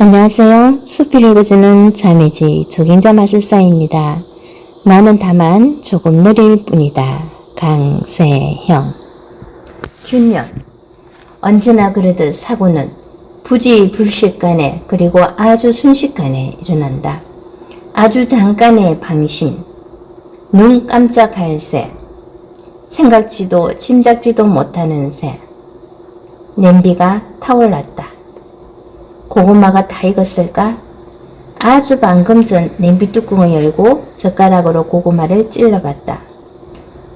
안녕하세요. 숲을 읽어주는 자매지 조గిం자 마술사입니다. 나는 다만 조금 느릴 뿐이다. 강세형. 균열. 언제나 그러듯 사고는 부지불식간에 그리고 아주 순식간에 일어난다. 아주 잠깐의 방심, 눈 깜짝할 새, 생각지도 짐작지도 못하는 새. 냄비가 타올랐다. 고구마가 다 익었을까? 아주 방금 전 냄비 뚜껑을 열고 젓가락으로 고구마를 찔러봤다.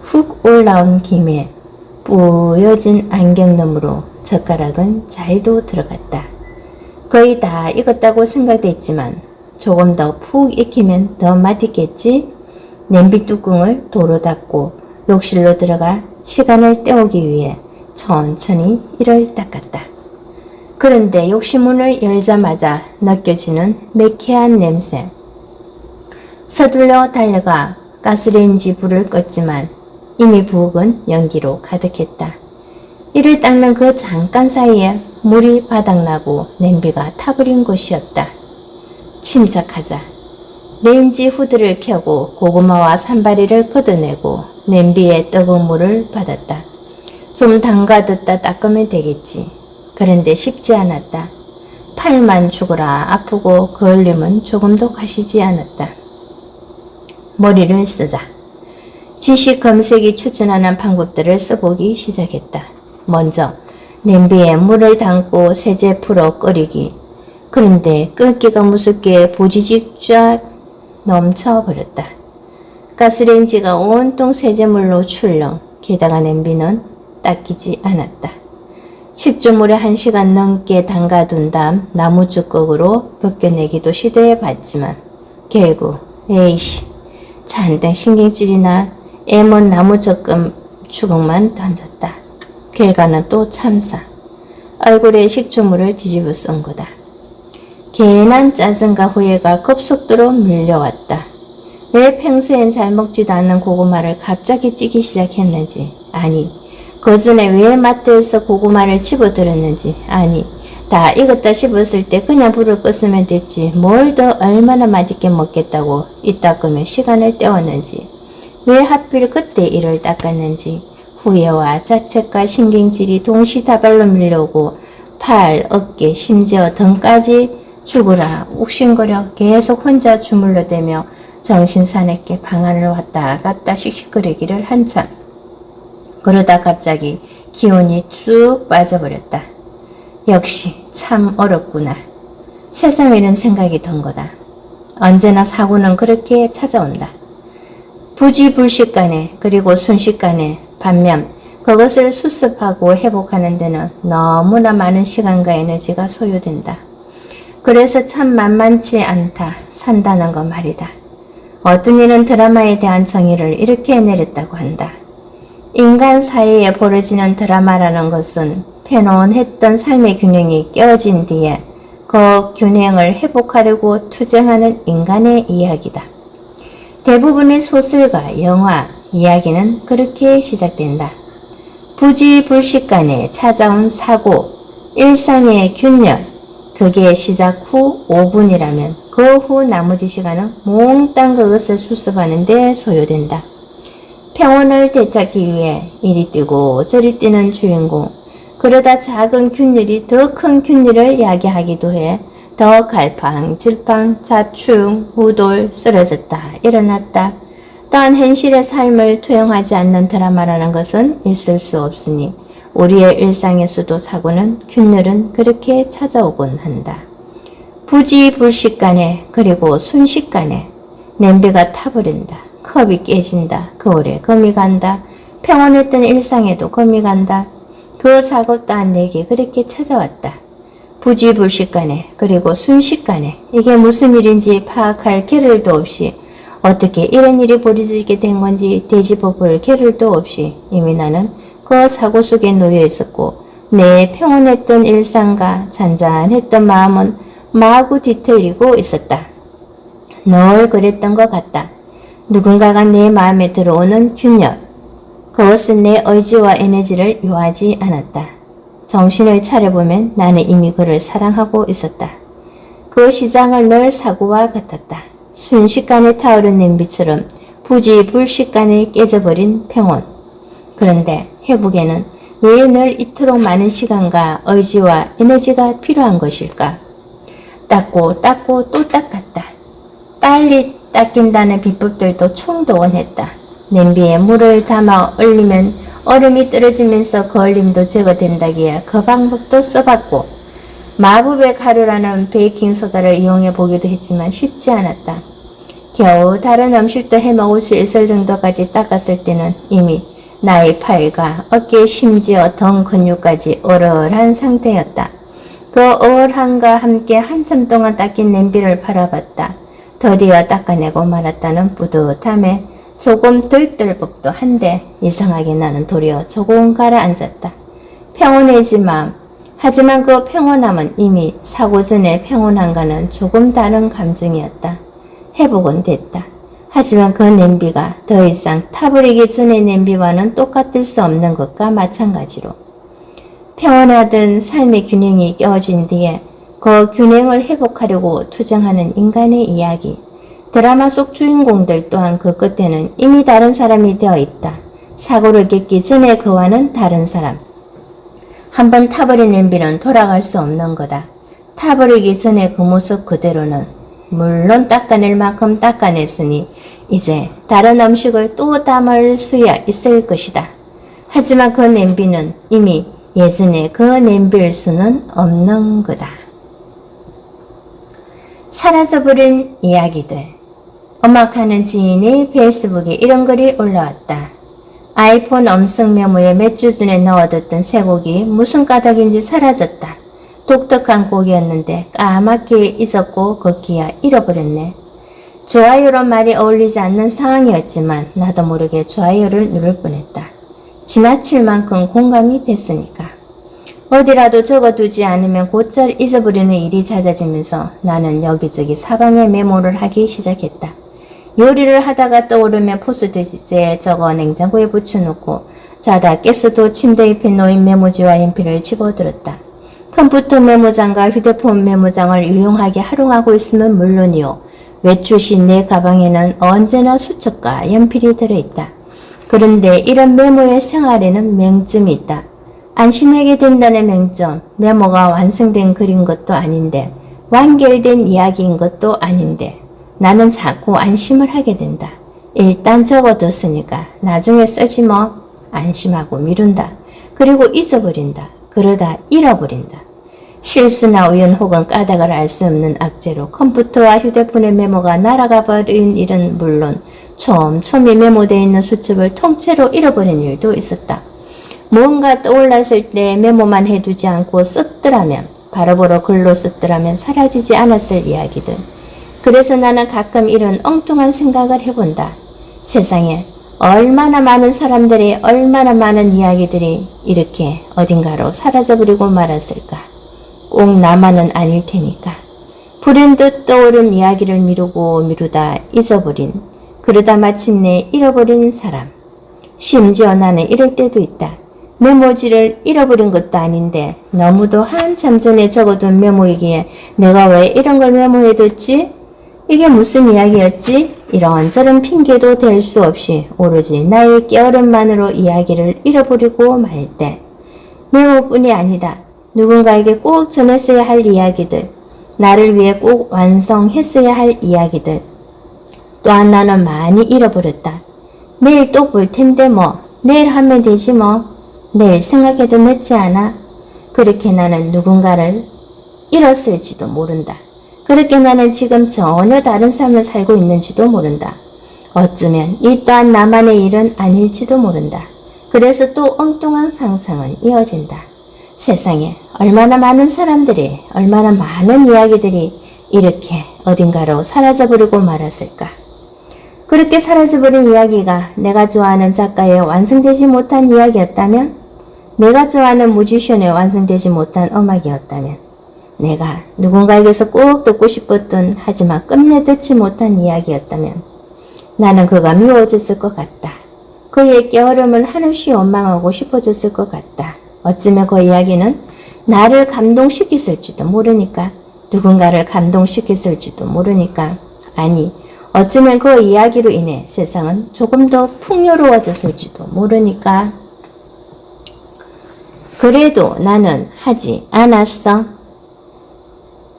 훅 올라온 김에 뿌여진 안경너머로 젓가락은 잘도 들어갔다. 거의 다 익었다고 생각됐지만 조금 더 푹 익히면 더 맛있겠지? 냄비 뚜껑을 도로 닫고 욕실로 들어가 시간을 때우기 위해 천천히 이를 닦았다. 그런데 욕실문을 열자마자 느껴지는 매캐한 냄새. 서둘러 달려가 가스레인지 불을 껐지만 이미 부엌은 연기로 가득했다. 이를 닦는 그 잠깐 사이에 물이 바닥나고 냄비가 타버린 것이었다. 침착하자. 레인지 후드를 켜고 고구마와 산바리를 걷어내고 냄비에 뜨거운 물을 받았다. 좀 담가뒀다 닦으면 되겠지. 그런데 쉽지 않았다. 팔만 죽어라 아프고 그을림은 조금도 가시지 않았다. 머리를 쓰자. 지식 검색이 추천하는 방법들을 써보기 시작했다. 먼저 냄비에 물을 담고 세제 풀어 끓이기. 그런데 끓기가 무섭게 보지직 쫙 넘쳐버렸다. 가스레인지가 온통 세제물로 출렁. 게다가 냄비는 닦이지 않았다. 식초물에 1시간 넘게 담가둔 다음 나무 쭈걱으로 벗겨내기도 시도해봤지만 결국 에이씨 잔뜩 신경질이나 애먼 나무 쭈걱만 던졌다. 결과는 또 참사. 얼굴에 식초물을 뒤집어 쓴 거다. 괜한 짜증과 후회가 급속도로 밀려왔다. 왜 평소엔 잘 먹지도 않는 고구마를 갑자기 찌기 시작했는지, 아니 그 전에 왜 마트에서 고구마를 집어들었는지, 아니 다 익었다 싶었을 때 그냥 불을 껐으면 됐지 뭘 더 얼마나 맛있게 먹겠다고 이따 끄면 시간을 때웠는지, 왜 하필 그때 이를 닦았는지, 후회와 자책과 신경질이 동시다발로 밀려오고 팔, 어깨, 심지어 등까지 죽으라 욱신거려 계속 혼자 주물러대며 정신사납게 방안을 왔다 갔다 씩씩거리기를 한참. 그러다 갑자기 기운이 쭉 빠져버렸다. 역시 참 어렵구나. 세상에 이런 생각이 든 거다. 언제나 사고는 그렇게 찾아온다. 부지불식간에 그리고 순식간에. 반면 그것을 수습하고 회복하는 데는 너무나 많은 시간과 에너지가 소요된다. 그래서 참 만만치 않다. 산다는 거 말이다. 어떤 이는 드라마에 대한 정의를 이렇게 내렸다고 한다. 인간 사이에 벌어지는 드라마라는 것은 편온했던 삶의 균형이 깨어진 뒤에 그 균형을 회복하려고 투쟁하는 인간의 이야기다. 대부분의 소설과 영화, 이야기는 그렇게 시작된다. 부지불식간에 찾아온 사고, 일상의 균열, 그게 시작 후 5분이라면 그 후 나머지 시간은 몽땅 그것을 수습하는 데 소요된다. 평온을 되찾기 위해 이리 뛰고 저리 뛰는 주인공. 그러다 작은 균열이 더 큰 균열을 야기하기도 해 더 갈팡질팡 자충 우돌 쓰러졌다 일어났다. 또한 현실의 삶을 투영하지 않는 드라마라는 것은 있을 수 없으니 우리의 일상에서도 사고는 균열은 그렇게 찾아오곤 한다. 부지불식간에 그리고 순식간에 냄비가 타버린다. 컵이 깨진다. 거울에 금이 간다. 평온했던 일상에도 금이 간다. 그 사고 또한 내게 그렇게 찾아왔다. 부지불식간에 그리고 순식간에 이게 무슨 일인지 파악할 겨를도 없이 어떻게 이런 일이 벌어지게 된 건지 되짚어볼 겨를도 없이 이미 나는 그 사고 속에 놓여 있었고 내 평온했던 일상과 잔잔했던 마음은 마구 뒤틀리고 있었다. 늘 그랬던 것 같다. 누군가가 내 마음에 들어오는 균열. 그것은 내 의지와 에너지를 요하지 않았다. 정신을 차려보면 나는 이미 그를 사랑하고 있었다. 그 시장을 늘 사고와 같았다. 순식간에 타오른 냄비처럼 부지불식간에 깨져버린 평온. 그런데 회복에는 왜 늘 이토록 많은 시간과 의지와 에너지가 필요한 것일까? 닦고 또 닦았다. 빨리 닦인다는 비법들도 총동원했다. 냄비에 물을 담아 얼리면 얼음이 떨어지면서 그 얼림도 제거된다기에 그 방법도 써봤고, 마법의 가루라는 베이킹소다를 이용해 보기도 했지만 쉽지 않았다. 겨우 다른 음식도 해먹을 수 있을 정도까지 닦았을 때는 이미 나의 팔과 어깨 심지어 등 근육까지 얼얼한 상태였다. 그 얼함과 함께 한참 동안 닦인 냄비를 바라봤다. 드디어 닦아내고 말았다는 뿌듯함에 조금 들뜰 법도 한데 이상하게 나는 도리어 조금 가라앉았다. 평온해지만 하지만 그 평온함은 이미 사고 전의 평온함과는 조금 다른 감정이었다. 회복은 됐다. 하지만 그 냄비가 더 이상 타버리기 전의 냄비와는 똑같을 수 없는 것과 마찬가지로 평온하던 삶의 균형이 깨어진 뒤에 그 균형을 회복하려고 투정하는 인간의 이야기. 드라마 속 주인공들 또한 그 끝에는 이미 다른 사람이 되어 있다. 사고를 겪기 전에 그와는 다른 사람. 한번 타버린 냄비는 돌아갈 수 없는 거다. 타버리기 전에 그 모습 그대로는 물론 닦아낼 만큼 닦아냈으니 이제 다른 음식을 또 담을 수야 있을 것이다. 하지만 그 냄비는 이미 예전에 그 냄비일 수는 없는 거다. 사라져버린 이야기들. 음악하는 지인이 페이스북에 이런 글이 올라왔다. 아이폰 음성 메모에 몇 주 전에 넣어뒀던 새 곡이 무슨 까닭인지 사라졌다. 독특한 곡이었는데 까맣게 잊었고 걷기야 잃어버렸네. 좋아요란 말이 어울리지 않는 상황이었지만 나도 모르게 좋아요를 누를 뻔했다. 지나칠 만큼 공감이 됐으니까. 어디라도 적어두지 않으면 곧잘 잊어버리는 일이 잦아지면서 나는 여기저기 사방에 메모를 하기 시작했다. 요리를 하다가 떠오르면 포스트잇에 적어 냉장고에 붙여놓고 자다 깼어도 침대 옆에 놓인 메모지와 연필을 집어들었다. 컴퓨터 메모장과 휴대폰 메모장을 유용하게 활용하고 있으면 물론이요. 외출신 내 가방에는 언제나 수첩과 연필이 들어있다. 그런데 이런 메모의 생활에는 맹점이 있다. 안심하게 된다는 맹점, 메모가 완성된 글인 것도 아닌데 완결된 이야기인 것도 아닌데 나는 자꾸 안심을 하게 된다. 일단 적어뒀으니까 나중에 쓰지 뭐. 안심하고 미룬다. 그리고 잊어버린다. 그러다 잃어버린다. 실수나 우연 혹은 까닭을 알 수 없는 악재로 컴퓨터와 휴대폰의 메모가 날아가 버린 일은 물론 촘촘히 메모되어 있는 수첩을 통째로 잃어버린 일도 있었다. 뭔가 떠올랐을 때 메모만 해두지 않고 썼더라면, 바로바로 글로 썼더라면 사라지지 않았을 이야기들. 그래서 나는 가끔 이런 엉뚱한 생각을 해본다. 세상에 얼마나 많은 사람들이 얼마나 많은 이야기들이 이렇게 어딘가로 사라져버리고 말았을까. 꼭 나만은 아닐 테니까. 불현듯 떠오른 이야기를 미루고 미루다 잊어버린, 그러다 마침내 잃어버린 사람. 심지어 나는 이럴 때도 있다. 메모지를 잃어버린 것도 아닌데 너무도 한참 전에 적어둔 메모이기에 내가 왜 이런 걸 메모해뒀지? 이게 무슨 이야기였지? 이런저런 핑계도 댈 수 없이 오로지 나의 깨어름만으로 이야기를 잃어버리고 말 때 메모뿐이 아니다. 누군가에게 꼭 전했어야 할 이야기들, 나를 위해 꼭 완성했어야 할 이야기들. 또한 나는 많이 잃어버렸다. 내일 또 볼 텐데 뭐, 내일 하면 되지 뭐, 내일 생각해도 늦지 않아. 그렇게 나는 누군가를 잃었을지도 모른다. 그렇게 나는 지금 전혀 다른 삶을 살고 있는지도 모른다. 어쩌면 이 또한 나만의 일은 아닐지도 모른다. 그래서 또 엉뚱한 상상은 이어진다. 세상에 얼마나 많은 사람들이, 얼마나 많은 이야기들이 이렇게 어딘가로 사라져버리고 말았을까. 그렇게 사라져버린 이야기가 내가 좋아하는 작가의 완성되지 못한 이야기였다면, 내가 좋아하는 뮤지션의 완성되지 못한 음악이었다면, 내가 누군가에게서 꼭 듣고 싶었던 하지만 끝내 듣지 못한 이야기였다면 나는 그가 미워졌을 것 같다. 그의 깨어름을 한없이 원망하고 싶어졌을 것 같다. 어쩌면 그 이야기는 나를 감동시켰을지도 모르니까 누군가를 감동시켰을지도 모르니까. 아니, 어쩌면 그 이야기로 인해 세상은 조금 더 풍요로워졌을지도 모르니까. 그래도 나는 하지 않았어.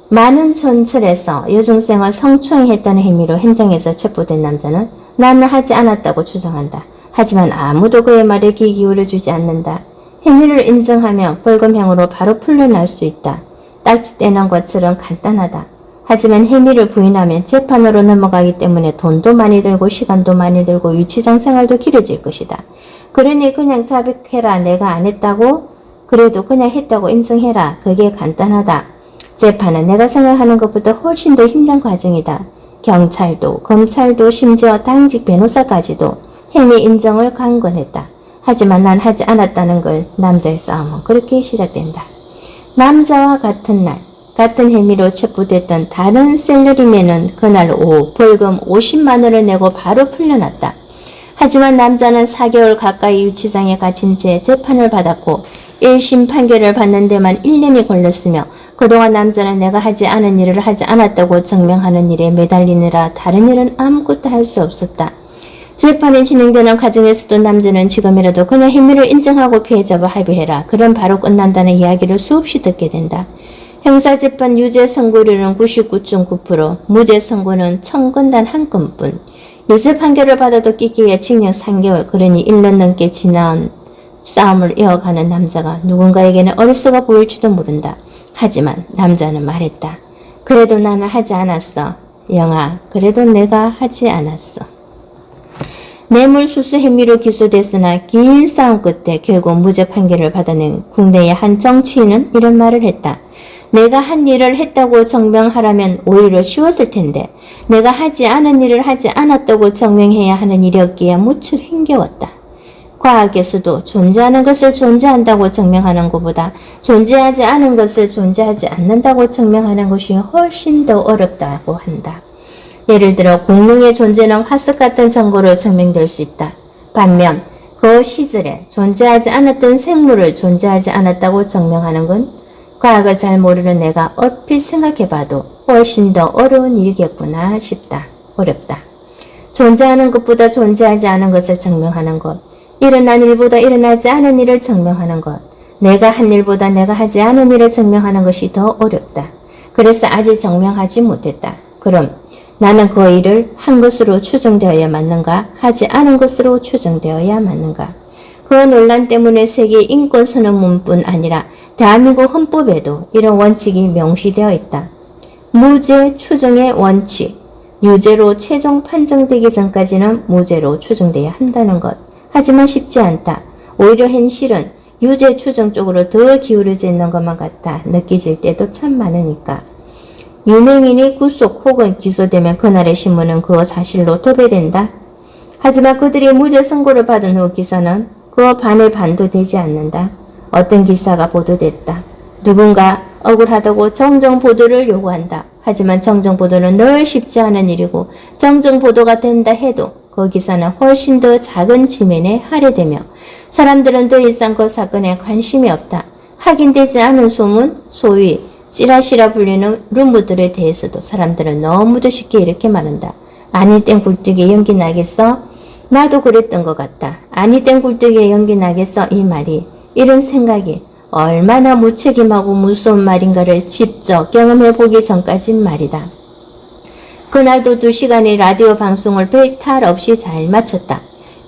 많은 촌철에서 여중생을 성추행했다는 혐의로 현장에서 체포된 남자는 나는 하지 않았다고 주장한다. 하지만 아무도 그의 말에 귀 기울여주지 않는다. 혐의를 인정하면 벌금형으로 바로 풀려날 수 있다. 딱지 떼는 것처럼 간단하다. 하지만 혐의를 부인하면 재판으로 넘어가기 때문에 돈도 많이 들고 시간도 많이 들고 유치장 생활도 길어질 것이다. 그러니 그냥 자백해라. 내가 안 했다고? 그래도 그냥 했다고 인정해라. 그게 간단하다. 재판은 내가 생각하는 것보다 훨씬 더 힘든 과정이다. 경찰도 검찰도 심지어 당직 변호사까지도 혐의 인정을 강권했다. 하지만 난 하지 않았다는 걸 남자의 싸움은 그렇게 시작된다. 남자와 같은 날 같은 혐의로 체포됐던 다른 셀러리맨은 그날 오후 벌금 50만 원을 내고 바로 풀려났다. 하지만 남자는 4개월 가까이 유치장에 갇힌 채 재판을 받았고 1심 판결을 받는 데만 1년이 걸렸으며 그동안 남자는 내가 하지 않은 일을 하지 않았다고 증명하는 일에 매달리느라 다른 일은 아무것도 할 수 없었다. 재판이 진행되는 과정에서도 남자는 지금이라도 그냥 혐의를 인정하고 피해자와 합의해라. 그럼 바로 끝난다는 이야기를 수없이 듣게 된다. 형사재판 유죄 선고율은 99.9%, 무죄 선고는 청건단 한 건뿐. 유죄 판결을 받아도 끽끼에 징역 3개월, 그러니 1년 넘게 지난 싸움을 이어가는 남자가 누군가에게는 어리석어 보일지도 모른다. 하지만 남자는 말했다. 그래도 나는 하지 않았어. 영아, 그래도 내가 하지 않았어. 뇌물수수 혐의로 기소됐으나 긴 싸움 끝에 결국 무죄 판결을 받아낸 국내의 한 정치인은 이런 말을 했다. 내가 한 일을 했다고 증명하라면 오히려 쉬웠을 텐데 내가 하지 않은 일을 하지 않았다고 증명해야 하는 일이었기에 무척 힘겨웠다. 과학에서도 존재하는 것을 존재한다고 증명하는 것보다 존재하지 않은 것을 존재하지 않는다고 증명하는 것이 훨씬 더 어렵다고 한다. 예를 들어 공룡의 존재는 화석 같은 증거로 증명될 수 있다. 반면 그 시절에 존재하지 않았던 생물을 존재하지 않았다고 증명하는 건 과학을 잘 모르는 내가 얼핏 생각해봐도 훨씬 더 어려운 일이겠구나 싶다. 어렵다. 존재하는 것보다 존재하지 않은 것을 증명하는 것, 일어난 일보다 일어나지 않은 일을 증명하는 것, 내가 한 일보다 내가 하지 않은 일을 증명하는 것이 더 어렵다. 그래서 아직 증명하지 못했다. 그럼 나는 그 일을 한 것으로 추정되어야 맞는가? 하지 않은 것으로 추정되어야 맞는가? 그 논란 때문에 세계 인권선언문뿐 아니라 대한민국 헌법에도 이런 원칙이 명시되어 있다. 무죄 추정의 원칙, 유죄로 최종 판정되기 전까지는 무죄로 추정돼야 한다는 것. 하지만 쉽지 않다. 오히려 현실은 유죄 추정 쪽으로 더 기울어져 있는 것만 같아 느껴질 때도 참 많으니까. 유명인이 구속 혹은 기소되면 그날의 신문은 그 사실로 도배된다. 하지만 그들이 무죄 선고를 받은 후 기사는 그 반의 반도 되지 않는다. 어떤 기사가 보도됐다. 누군가 억울하다고 정정보도를 요구한다. 하지만 정정보도는 늘 쉽지 않은 일이고 정정보도가 된다 해도 그 기사는 훨씬 더 작은 지면에 할애되며 사람들은 더 이상 그 사건에 관심이 없다. 확인되지 않은 소문, 소위 찌라시라 불리는 루머들에 대해서도 사람들은 너무도 쉽게 이렇게 말한다. 아니 땐 굴뚝에 연기 나겠어? 나도 그랬던 것 같다. 아니 땐 굴뚝에 연기 나겠어? 이 말이, 이런 생각이 얼마나 무책임하고 무서운 말인가를 직접 경험해보기 전까진 말이다. 그날도 2시간의 라디오 방송을 별 탈 없이 잘 마쳤다.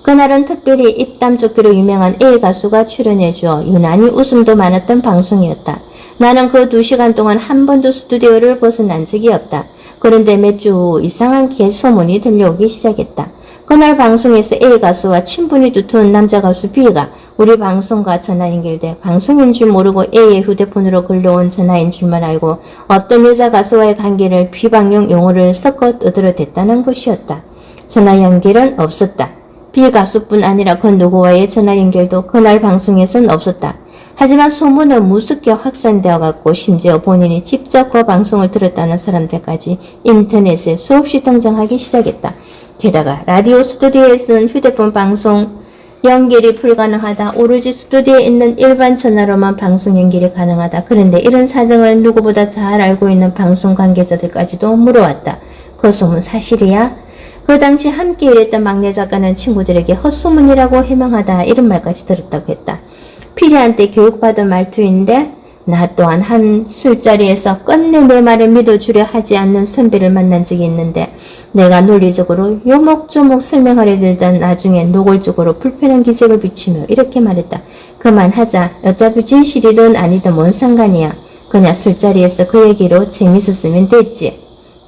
그날은 특별히 입담좋기로 유명한 A 가수가 출연해주어 유난히 웃음도 많았던 방송이었다. 나는 그 2시간 동안 한 번도 스튜디오를 벗어난 적이 없다. 그런데 몇 주 후 이상한 개소문이 들려오기 시작했다. 그날 방송에서 A 가수와 친분이 두터운 남자 가수 B가 우리 방송과 전화 연결돼 방송인 줄 모르고 A의 휴대폰으로 걸려온 전화인 줄만 알고 어떤 여자 가수와의 관계를 비방용 용어를 섞어 떠들어댔다는 것이었다. 전화 연결은 없었다. B 가수뿐 아니라 그 누구와의 전화 연결도 그날 방송에선 없었다. 하지만 소문은 무섭게 확산되어 갔고 심지어 본인이 직접 그 방송을 들었다는 사람들까지 인터넷에 수없이 등장하기 시작했다. 게다가 라디오 스튜디오에서는 휴대폰 방송 연결이 불가능하다. 오로지 스튜디오에 있는 일반 전화로만 방송 연결이 가능하다. 그런데 이런 사정을 누구보다 잘 알고 있는 방송 관계자들까지도 물어왔다. 그 소문 사실이야? 그 당시 함께 일했던 막내 작가는 친구들에게 헛소문이라고 해명하다 이런 말까지 들었다고 했다. 피디한테 교육받은 말투인데 나 또한 한 술자리에서 끝내 내 말을 믿어주려 하지 않는 선배를 만난 적이 있는데 내가 논리적으로 요목조목 설명하려 들던 나중에 노골적으로 불편한 기색을 비치며 이렇게 말했다. 그만하자. 어차피 진실이든 아니든 뭔 상관이야. 그냥 술자리에서 그 얘기로 재밌었으면 됐지.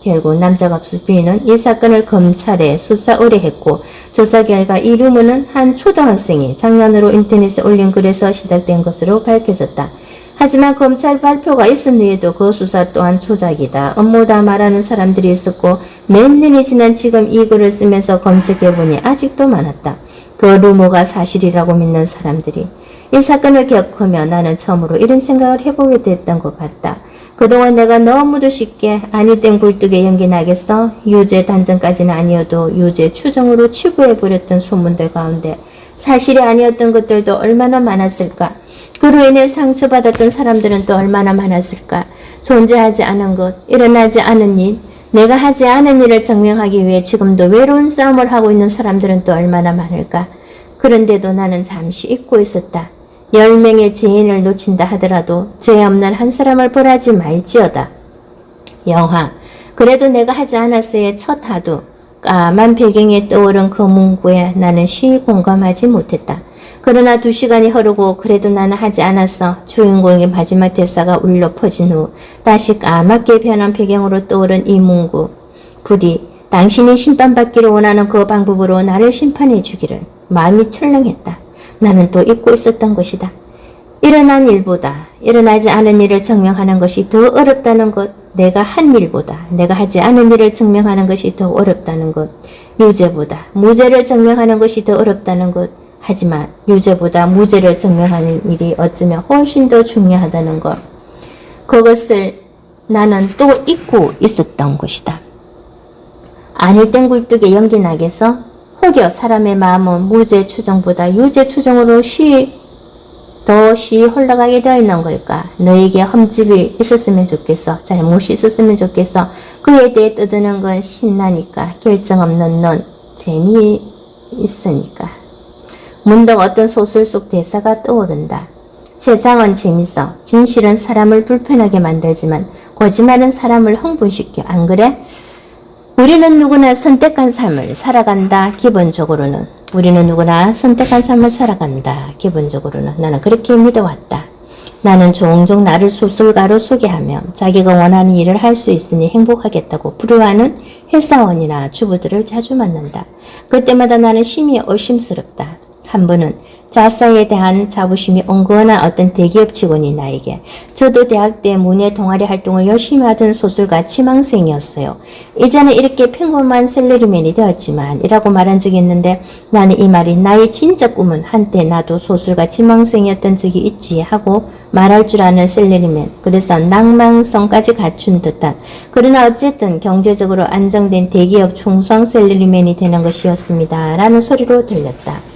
결국 남자 갑수 B는 이 사건을 검찰에 수사 의뢰했고 조사 결과 이 루머는 한 초등학생이 장난으로 인터넷에 올린 글에서 시작된 것으로 밝혀졌다. 하지만 검찰 발표가 있은 후에도 그 수사 또한 조작이다. 업무다 말하는 사람들이 있었고 몇 년이 지난 지금 이 글을 쓰면서 검색해보니 아직도 많았다. 그 루머가 사실이라고 믿는 사람들이. 이 사건을 겪으며 나는 처음으로 이런 생각을 해보게 됐던 것 같다. 그동안 내가 너무도 쉽게 아니 땐 굴뚝에 연기 나겠어? 유죄 단정까지는 아니어도 유죄 추정으로 치부해버렸던 소문들 가운데 사실이 아니었던 것들도 얼마나 많았을까? 그로 인해 상처받았던 사람들은 또 얼마나 많았을까? 존재하지 않은 것, 일어나지 않은 일, 내가 하지 않은 일을 증명하기 위해 지금도 외로운 싸움을 하고 있는 사람들은 또 얼마나 많을까? 그런데도 나는 잠시 잊고 있었다. 10명의 죄인을 놓친다 하더라도 죄 없는 한 사람을 벌하지 말지어다. 영화, 그래도 내가 하지 않았어의 첫 하두, 까만 배경에 떠오른 그 문구에 나는 쉬이 공감하지 못했다. 그러나 2시간이 흐르고 그래도 나는 하지 않았어. 주인공의 마지막 대사가 울려 퍼진 후 다시 까맣게 변한 배경으로 떠오른 이 문구. 부디 당신이 심판받기를 원하는 그 방법으로 나를 심판해 주기를. 마음이 철렁했다. 나는 또 잊고 있었던 것이다. 일어난 일보다 일어나지 않은 일을 증명하는 것이 더 어렵다는 것. 내가 한 일보다 내가 하지 않은 일을 증명하는 것이 더 어렵다는 것. 유죄보다 무죄를 증명하는 것이 더 어렵다는 것. 하지만 유죄보다 무죄를 증명하는 일이 어쩌면 훨씬 더 중요하다는 것. 그것을 나는 또 잊고 있었던 것이다. 아닐 땐 굴뚝에 연기 나겠어? 혹여 사람의 마음은 무죄 추정보다 유죄 추정으로 더 흘러가게 되어 있는 걸까? 너에게 흠집이 있었으면 좋겠어. 잘못이 있었으면 좋겠어. 그에 대해 떠드는 건 신나니까. 결정 없는 넌 재미있으니까. 문득 어떤 소설 속 대사가 떠오른다. 세상은 재밌어. 진실은 사람을 불편하게 만들지만 거짓말은 사람을 흥분시켜. 안 그래? 우리는 누구나 선택한 삶을 살아간다. 기본적으로는. 우리는 누구나 선택한 삶을 살아간다. 기본적으로는. 나는 그렇게 믿어왔다. 나는 종종 나를 소설가로 소개하며 자기가 원하는 일을 할 수 있으니 행복하겠다고 부러워하는 회사원이나 주부들을 자주 만난다. 그때마다 나는 심히 의심스럽다. 한 분은 자사에 대한 자부심이 온건한 어떤 대기업 직원이 나에게 저도 대학 때 문예 동아리 활동을 열심히 하던 소설가 지망생이었어요. 이제는 이렇게 평범한 셀러리맨이 되었지만 이라고 말한 적이 있는데 나는 이 말이 나의 진짜 꿈은 한때 나도 소설가 지망생이었던 적이 있지 하고 말할 줄 아는 셀러리맨. 그래서 낭만성까지 갖춘 듯한 그러나 어쨌든 경제적으로 안정된 대기업 충성 셀러리맨이 되는 것이었습니다. 라는 소리로 들렸다.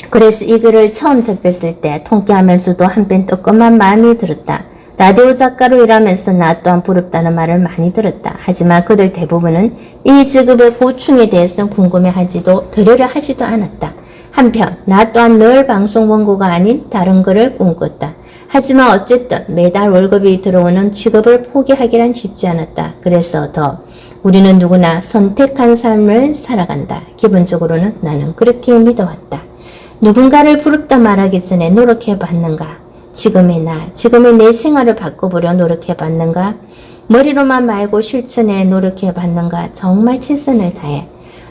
그래서 이 글을 처음 접했을 때 통쾌하면서도 한편 뜨끔한 마음이 들었다. 라디오 작가로 일하면서 나 또한 부럽다는 말을 많이 들었다. 하지만 그들 대부분은 이 직업의 고충에 대해서 궁금해하지도 들으려 하지도 않았다. 한편 나 또한 늘 방송 원고가 아닌 다른 글을 꿈꿨다. 하지만 어쨌든 매달 월급이 들어오는 직업을 포기하기란 쉽지 않았다. 그래서 더 우리는 누구나 선택한 삶을 살아간다. 기본적으로는 나는 그렇게 믿어왔다. 누군가를 부럽다 말하기 전에 노력해봤는가? 지금의 나, 지금의 내 생활을 바꿔보려 노력해봤는가? 머리로만 말고 실천에 노력해봤는가? 정말 최선을 다해.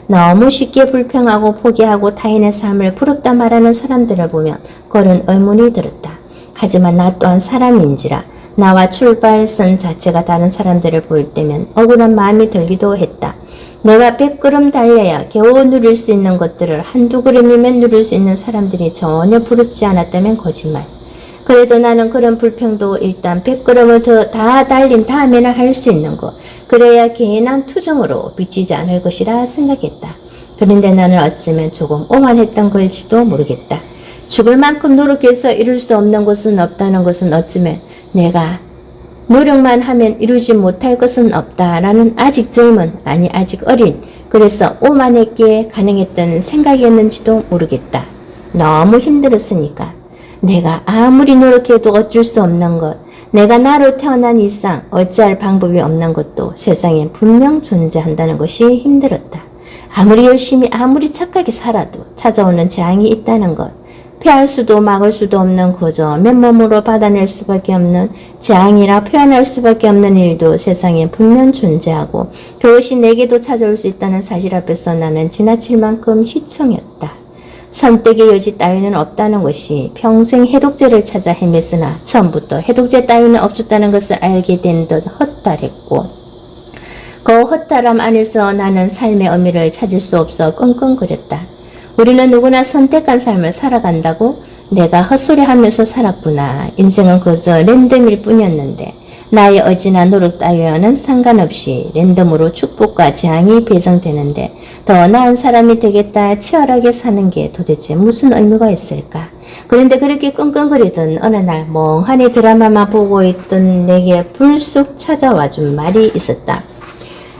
너무 쉽게 불평하고 포기하고 타인의 삶을 부럽다 말하는 사람들을 보면 그런 의문이 들었다. 하지만 나 또한 사람인지라 나와 출발선 자체가 다른 사람들을 볼 때면 억울한 마음이 들기도 했다. 내가 100걸음 달려야 겨우 누릴 수 있는 것들을 한두 걸음이면 누릴 수 있는 사람들이 전혀 부럽지 않았다면 거짓말. 그래도 나는 그런 불평도 일단 100걸음을 더 다 달린 다음에나 할 수 있는 것. 그래야 개인한 투정으로 비치지 않을 것이라 생각했다. 그런데 나는 어쩌면 조금 오만했던 걸지도 모르겠다. 죽을 만큼 노력해서 이룰 수 없는 것은 없다는 것은 어쩌면 내가 노력만 하면 이루지 못할 것은 없다라는 아직 젊은, 아니 아직 어린, 그래서 오만했기에 가능했던 생각이었는지도 모르겠다. 너무 힘들었으니까. 내가 아무리 노력해도 어쩔 수 없는 것, 내가 나로 태어난 이상 어찌할 방법이 없는 것도 세상에 분명 존재한다는 것이 힘들었다. 아무리 열심히 아무리 착하게 살아도 찾아오는 재앙이 있다는 것, 피할 수도 막을 수도 없는 거저 맨몸으로 받아낼 수밖에 없는 재앙이라 표현할 수밖에 없는 일도 세상에 분명 존재하고 그것이 내게도 찾아올 수 있다는 사실 앞에서 나는 지나칠 만큼 희청이었다. 선택의 여지 따위는 없다는 것이 평생 해독제를 찾아 헤맸으나 처음부터 해독제 따위는 없었다는 것을 알게 된 듯 허탈했고 그 허탈함 안에서 나는 삶의 의미를 찾을 수 없어 끙끙거렸다. 우리는 누구나 선택한 삶을 살아간다고? 내가 헛소리하면서 살았구나. 인생은 그저 랜덤일 뿐이었는데 나의 의지나 노력 따위와는 상관없이 랜덤으로 축복과 재앙이 배정되는데 더 나은 사람이 되겠다 치열하게 사는 게 도대체 무슨 의미가 있을까? 그런데 그렇게 끙끙거리던 어느 날 멍하니 드라마만 보고 있던 내게 불쑥 찾아와 준 말이 있었다.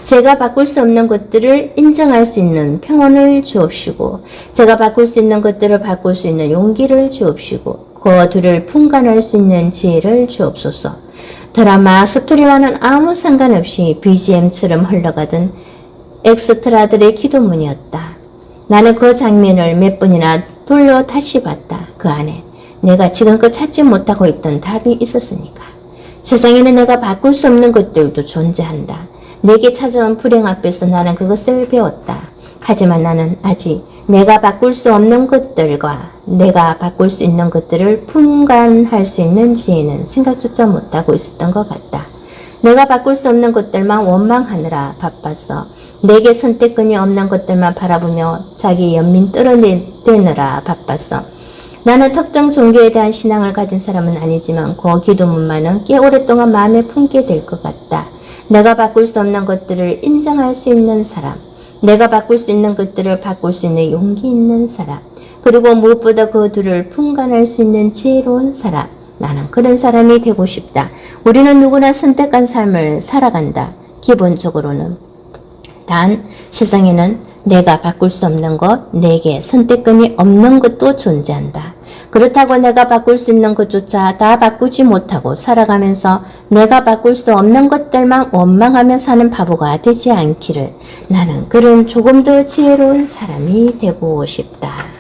제가 바꿀 수 없는 것들을 인정할 수 있는 평온을 주옵시고 제가 바꿀 수 있는 것들을 바꿀 수 있는 용기를 주옵시고 그 둘을 분간할 수 있는 지혜를 주옵소서. 드라마 스토리와는 아무 상관없이 BGM처럼 흘러가던 엑스트라들의 기도문이었다. 나는 그 장면을 몇 번이나 돌려 다시 봤다. 그 안에 내가 지금껏 찾지 못하고 있던 답이 있었으니까. 세상에는 내가 바꿀 수 없는 것들도 존재한다. 내게 찾아온 불행 앞에서 나는 그것을 배웠다. 하지만 나는 아직 내가 바꿀 수 없는 것들과 내가 바꿀 수 있는 것들을 분간할 수 있는 지혜는 생각조차 못하고 있었던 것 같다. 내가 바꿀 수 없는 것들만 원망하느라 바빠서 내게 선택권이 없는 것들만 바라보며 자기 연민 떨어내느라 바빠서 나는 특정 종교에 대한 신앙을 가진 사람은 아니지만 그 기도문만은 꽤 오랫동안 마음에 품게 될 것 같다. 내가 바꿀 수 없는 것들을 인정할 수 있는 사람, 내가 바꿀 수 있는 것들을 바꿀 수 있는 용기 있는 사람, 그리고 무엇보다 그 둘을 분간할 수 있는 지혜로운 사람, 나는 그런 사람이 되고 싶다. 우리는 누구나 선택한 삶을 살아간다. 기본적으로는. 단 세상에는 내가 바꿀 수 없는 것, 내게 선택권이 없는 것도 존재한다. 그렇다고 내가 바꿀 수 있는 것조차 다 바꾸지 못하고 살아가면서 내가 바꿀 수 없는 것들만 원망하며 사는 바보가 되지 않기를 나는 그런 조금 더 지혜로운 사람이 되고 싶다.